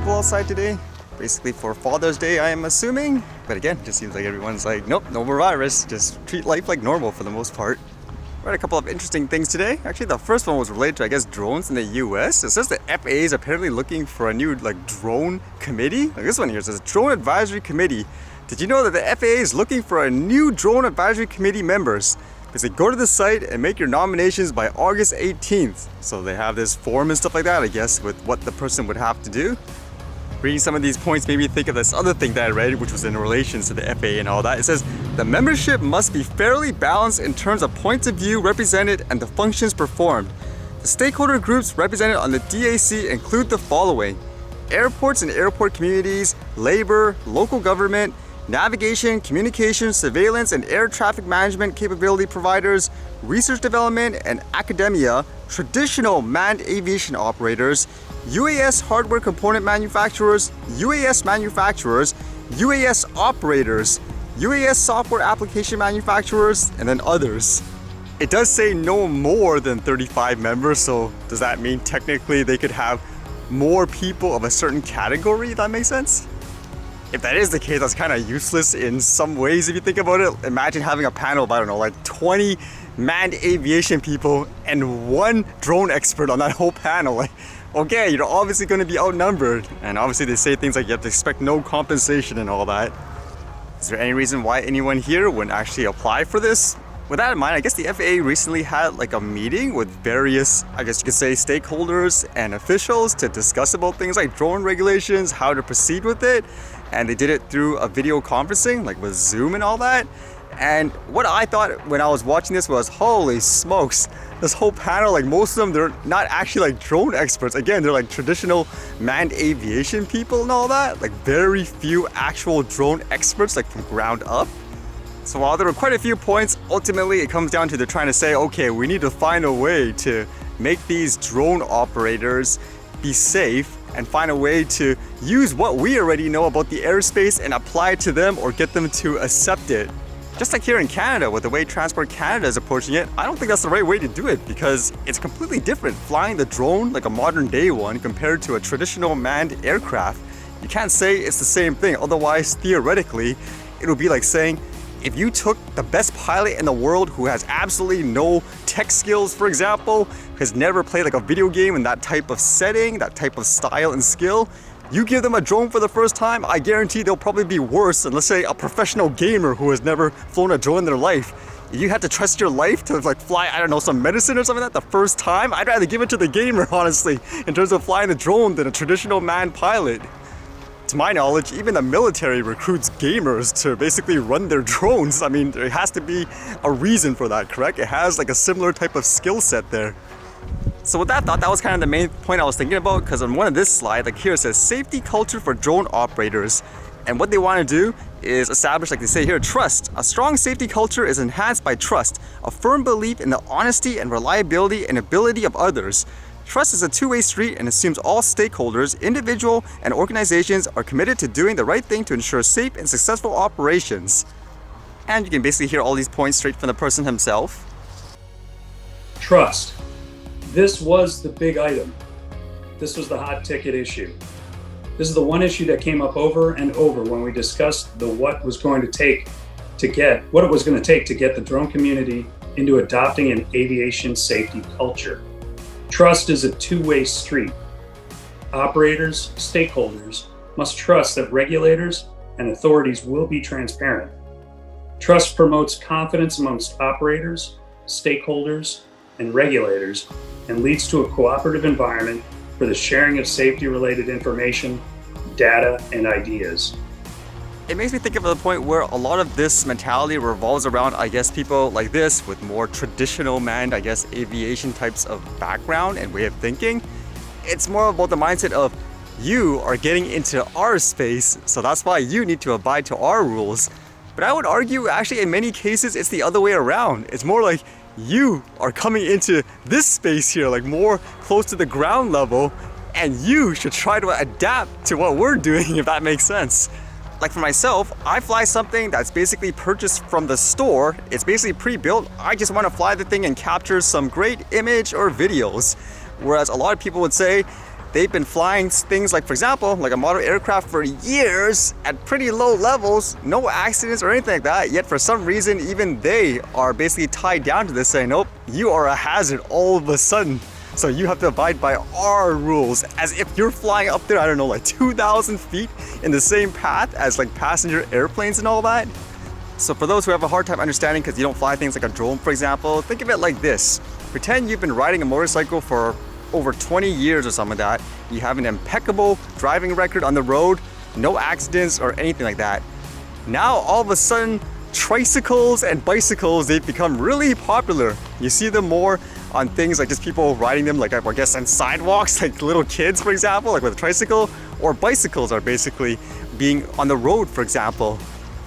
people outside today. Basically for Father's Day, I am assuming. But again, just seems like everyone's like, nope, no more virus. Just treat life like normal for the most part. Read a couple of interesting things today. Actually, the first one was related to, I guess, drones in the US. It says the FAA is apparently looking for a new, drone committee. Like this one here says Drone Advisory Committee. Did you know that the FAA is looking for a new Drone Advisory Committee members? Because they go to the site and make your nominations by August 18th. So they have this form and stuff like that, I guess, with what the person would have to do. Reading some of these points made me think of this other thing that I read, which was in relation to the FAA and all that. It says, the membership must be fairly balanced in terms of points of view represented and the functions performed. The stakeholder groups represented on the DAC include the following: airports and airport communities, labor, local government, navigation, communication, surveillance, and air traffic management capability providers, research development and academia, traditional manned aviation operators, UAS hardware component manufacturers, UAS manufacturers, UAS operators, UAS software application manufacturers, and then others. It does say no more than 35 members, so does that mean technically they could have more people of a certain category, if that makes sense? If that is the case, that's kind of useless in some ways if you think about it. Imagine having a panel of, I don't know, 20 manned aviation people and one drone expert on that whole panel. Okay, you're obviously going to be outnumbered. And obviously they say things like you have to expect no compensation and all that. Is there any reason why anyone here wouldn't actually apply for this? With that in mind, I guess the FAA recently had a meeting with various, I guess you could say, stakeholders and officials to discuss about things like drone regulations, how to proceed with it. And they did it through a video conferencing, with Zoom and all that. And what I thought when I was watching this was, holy smokes, this whole panel, most of them, they're not actually drone experts. Again, they're traditional manned aviation people and all that. Very few actual drone experts, from ground up. So while there were quite a few points, ultimately it comes down to they're trying to say, okay, we need to find a way to make these drone operators be safe and find a way to use what we already know about the airspace and apply it to them or get them to accept it. Just like here in Canada, with the way Transport Canada is approaching it, I don't think that's the right way to do it because it's completely different. Flying the drone, a modern day one, compared to a traditional manned aircraft, you can't say it's the same thing. Otherwise, theoretically, it would be like saying, if you took the best pilot in the world who has absolutely no tech skills, for example, has never played a video game in that type of setting, that type of style and skill, you give them a drone for the first time, I guarantee they'll probably be worse than, let's say, a professional gamer who has never flown a drone in their life. If you had to trust your life to fly, I don't know, some medicine or something like that the first time, I'd rather give it to the gamer, honestly, in terms of flying the drone than a traditional manned pilot. To my knowledge, even the military recruits gamers to basically run their drones. I mean, there has to be a reason for that, correct? It has a similar type of skill set there. So with that thought, that was kind of the main point I was thinking about, because on one of this slide, here it says safety culture for drone operators. And what they want to do is establish, they say here, trust. A strong safety culture is enhanced by trust, a firm belief in the honesty and reliability and ability of others. Trust is a two-way street and assumes all stakeholders, individual and organizations, are committed to doing the right thing to ensure safe and successful operations. And you can basically hear all these points straight from the person himself. Trust. This was the big item. This was the hot ticket issue. This is the one issue that came up over and over when we discussed what it was going to take to get the drone community into adopting an aviation safety culture. Trust is a two-way street. Operators, stakeholders must trust that regulators and authorities will be transparent. Trust promotes confidence amongst operators, stakeholders, and regulators, and leads to a cooperative environment for the sharing of safety-related information, data, and ideas. It makes me think of the point where a lot of this mentality revolves around, people like this with more traditional manned, aviation types of background and way of thinking. It's more about the mindset of you are getting into our space, so that's why you need to abide to our rules. But I would argue, actually, in many cases, it's the other way around. It's more like you are coming into this space here, more close to the ground level, and you should try to adapt to what we're doing, if that makes sense. For myself, I fly something that's basically purchased from the store. It's basically pre-built. I just want to fly the thing and capture some great image or videos. Whereas a lot of people would say they've been flying things like, for example, like a model aircraft for years at pretty low levels, no accidents or anything like that, yet for some reason even they are basically tied down to this, saying, nope, you are a hazard all of a sudden, so you have to abide by our rules, as if you're flying up there, I don't know, like 2,000 feet in the same path as like passenger airplanes and all that. So for those who have a hard time understanding because you don't fly things like a drone, for example, think of it like this. Pretend you've been riding a motorcycle for over 20 years or something like that. You have an impeccable driving record on the road, no accidents or anything like that. Now all of a sudden, tricycles and bicycles, they've become really popular. You see them more on things like just people riding them, like I guess on sidewalks, like little kids, for example, like with a tricycle, or bicycles are basically being on the road, for example.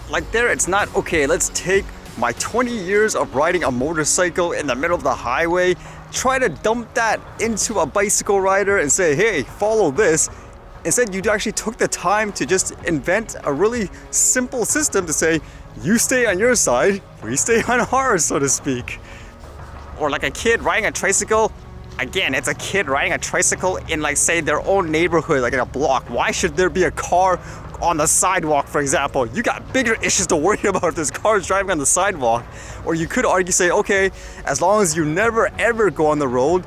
Like there, it's not, okay, let's take my 20 years of riding a motorcycle in the middle of the highway, try to dump that into a bicycle rider and say, hey, follow this. Instead, you actually took the time to just invent a really simple system to say, you stay on your side, we stay on ours, so to speak. Or like a kid riding a tricycle. Again, it's a kid riding a tricycle in, like, say, their own neighborhood, like in a block. Why should there be a car on the sidewalk, for example? You got bigger issues to worry about if this car is driving on the sidewalk. Or you could argue, say, okay, as long as you never ever go on the road.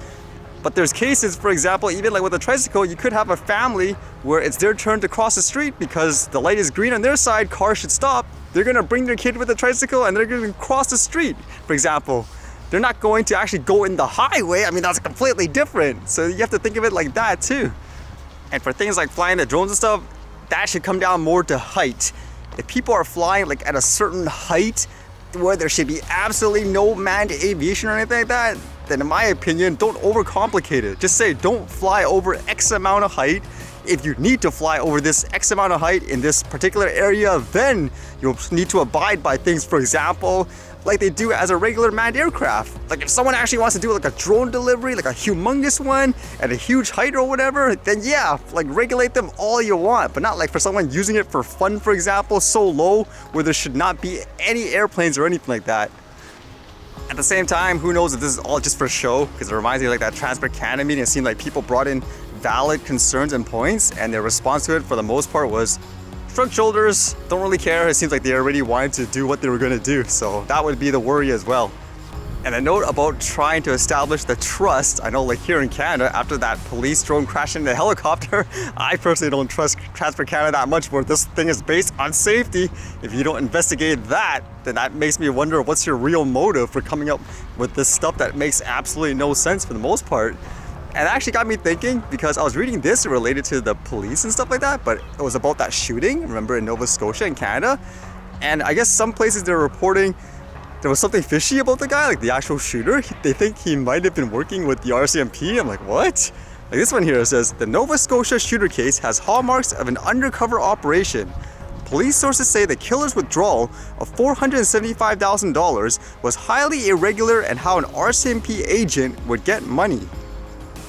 But there's cases, for example, even like with a tricycle, you could have a family where it's their turn to cross the street because the light is green on their side, cars should stop. They're gonna bring their kid with a tricycle and they're gonna cross the street, for example. They're not going to actually go in the highway. I mean, that's completely different. So you have to think of it like that too. And for things like flying the drones and stuff, that should come down more to height. If people are flying like at a certain height where there should be absolutely no manned aviation or anything like that, then in my opinion, don't overcomplicate it. Just say don't fly over X amount of height. If you need to fly over this X amount of height in this particular area, then you'll need to abide by things, for example, like they do as a regular manned aircraft. Like if someone actually wants to do like a drone delivery, like a humongous one at a huge height or whatever, then yeah, like regulate them all you want, but not like for someone using it for fun, for example, so low where there should not be any airplanes or anything like that. At the same time, who knows if this is all just for show, because it reminds me of like that Transport Canada meeting. It seemed like people brought in valid concerns and points, and their response to it for the most part was shrug shoulders, don't really care. It seems like they already wanted to do what they were going to do, so that would be the worry as well. And a note about trying to establish the trust. I know like here in Canada, after that police drone crashed into the helicopter, I personally don't trust Transport Canada that much, where this thing is based on safety. If you don't investigate that, then that makes me wonder what's your real motive for coming up with this stuff that makes absolutely no sense for the most part. And it actually got me thinking, because I was reading this related to the police and stuff like that, but it was about that shooting, remember, in Nova Scotia in Canada. And I guess some places they're reporting there was something fishy about the guy, like the actual shooter. They think he might have been working with the RCMP. I'm like, what? Like this one here says, the Nova Scotia shooter case has hallmarks of an undercover operation. Police sources say the killer's withdrawal of $475,000 was highly irregular and how an RCMP agent would get money.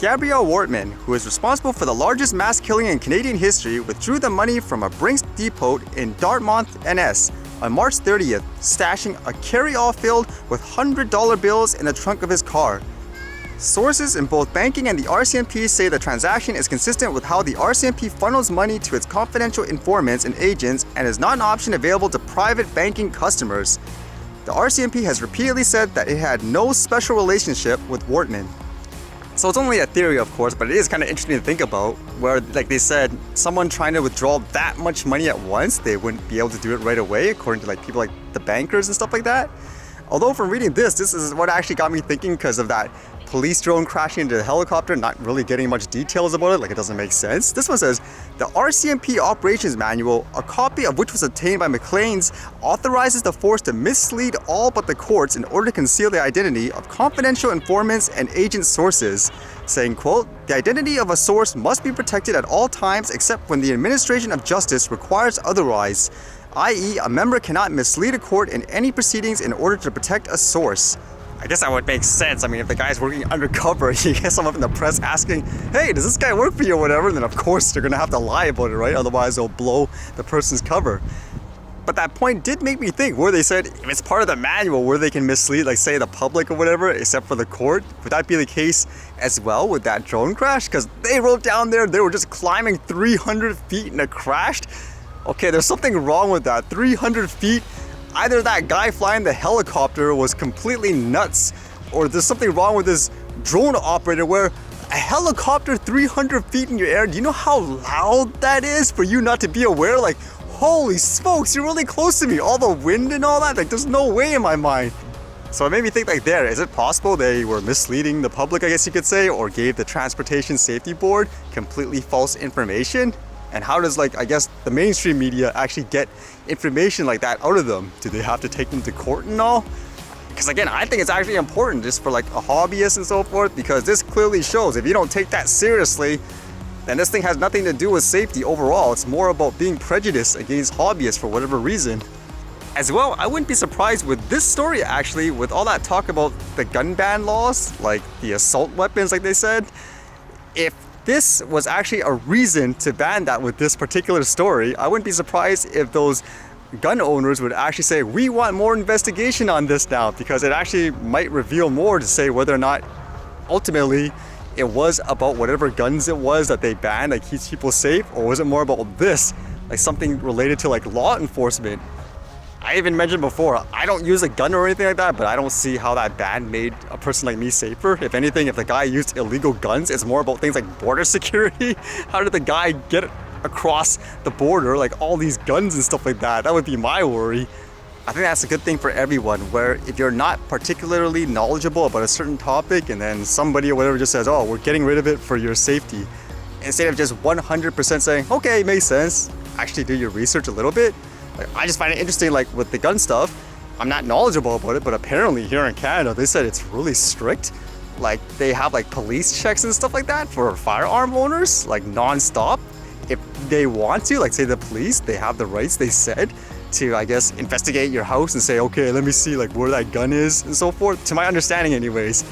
Gabrielle Wortman, who is responsible for the largest mass killing in Canadian history, withdrew the money from a Brinks depot in Dartmouth, NS on March 30th, stashing a carry-all filled with $100 bills in the trunk of his car. Sources in both banking and the RCMP say the transaction is consistent with how the RCMP funnels money to its confidential informants and agents and is not an option available to private banking customers. The RCMP has repeatedly said that it had no special relationship with Wortman. So it's only a theory, of course, but it is kind of interesting to think about, where, like they said, someone trying to withdraw that much money at once, they wouldn't be able to do it right away, according to like people like the bankers and stuff like that. Although from reading this is what actually got me thinking, because of that police drone crashing into the helicopter, not really getting much details about it, like it doesn't make sense. This one says, the RCMP operations manual, a copy of which was obtained by McLean's, authorizes the force to mislead all but the courts in order to conceal the identity of confidential informants and agent sources, saying, quote, the identity of a source must be protected at all times except when the administration of justice requires otherwise, i.e. a member cannot mislead a court in any proceedings in order to protect a source. I guess that would make sense. I mean, if the guy's working undercover, you get someone from the press asking, hey, does this guy work for you or whatever, then of course they're gonna have to lie about it, right? Otherwise they'll blow the person's cover. But that point did make me think, where they said if it's part of the manual where they can mislead, like say the public or whatever, except for the court, would that be the case as well with that drone crash? Because they wrote down there they were just climbing 300 feet and it crashed. Okay, there's something wrong with that. 300 feet, either that guy flying the helicopter was completely nuts, or there's something wrong with this drone operator where a helicopter 300 feet in your air, do you know how loud that is for you not to be aware? Like, holy smokes, you're really close to me. All the wind and all that, like there's no way in my mind. So it made me think like there, is it possible they were misleading the public, I guess you could say, or gave the Transportation Safety Board completely false information? And how does like, I guess the mainstream media actually get information like that out of them? Do they have to take them to court and all? Because again, I think it's actually important just for like a hobbyist and so forth, because this clearly shows if you don't take that seriously, then this thing has nothing to do with safety overall. It's more about being prejudiced against hobbyists for whatever reason. As well, I wouldn't be surprised with this story actually, with all that talk about the gun ban laws, like the assault weapons like they said, if this was actually a reason to ban that with this particular story, I wouldn't be surprised if those gun owners would actually say, we want more investigation on this now, because it actually might reveal more to say whether or not ultimately it was about whatever guns it was that they banned that keeps people safe, or was it more about this, like something related to like law enforcement. I even mentioned before, I don't use a gun or anything like that, but I don't see how that ban made a person like me safer. If anything, if the guy used illegal guns, it's more about things like border security. How did the guy get across the border, like all these guns and stuff like that? That would be my worry. I think that's a good thing for everyone, where if you're not particularly knowledgeable about a certain topic and then somebody or whatever just says, oh, we're getting rid of it for your safety, instead of just 100% saying, okay, it makes sense, actually do your research a little bit. Like, I just find it interesting, like with the gun stuff, I'm not knowledgeable about it, but apparently here in Canada, they said it's really strict. Like they have like police checks and stuff like that for firearm owners, like non-stop. If they want to, like say the police, they have the rights, they said, to, I guess, investigate your house and say, okay, let me see like where that gun is and so forth. To my understanding anyways,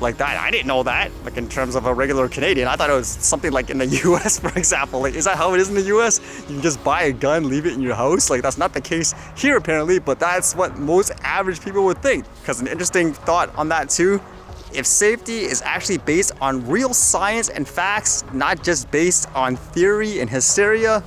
like that, I didn't know that, like in terms of a regular Canadian. I thought it was something like in the US, for example. Like, is that how it is in the US? You can just buy a gun, leave it in your house? Like that's not the case here apparently, but that's what most average people would think. Because an interesting thought on that too, if safety is actually based on real science and facts, not just based on theory and hysteria,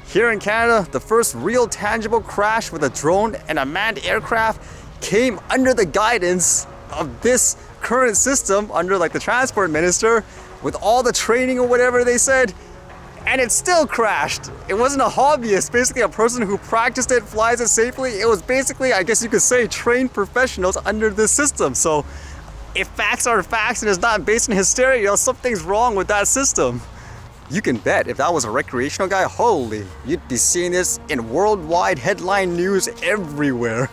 here in Canada, the first real tangible crash with a drone and a manned aircraft came under the guidance of this current system, under like the transport minister, with all the training or whatever they said, and it still crashed. It wasn't a hobbyist, basically a person who practiced it, flies it safely. It was basically, I guess you could say, trained professionals under this system. So if facts are facts and it's not based on hysteria, something's wrong with that system. You can bet if that was a recreational guy, holy, you'd be seeing this in worldwide headline news everywhere.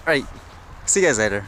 Alright, see you guys later.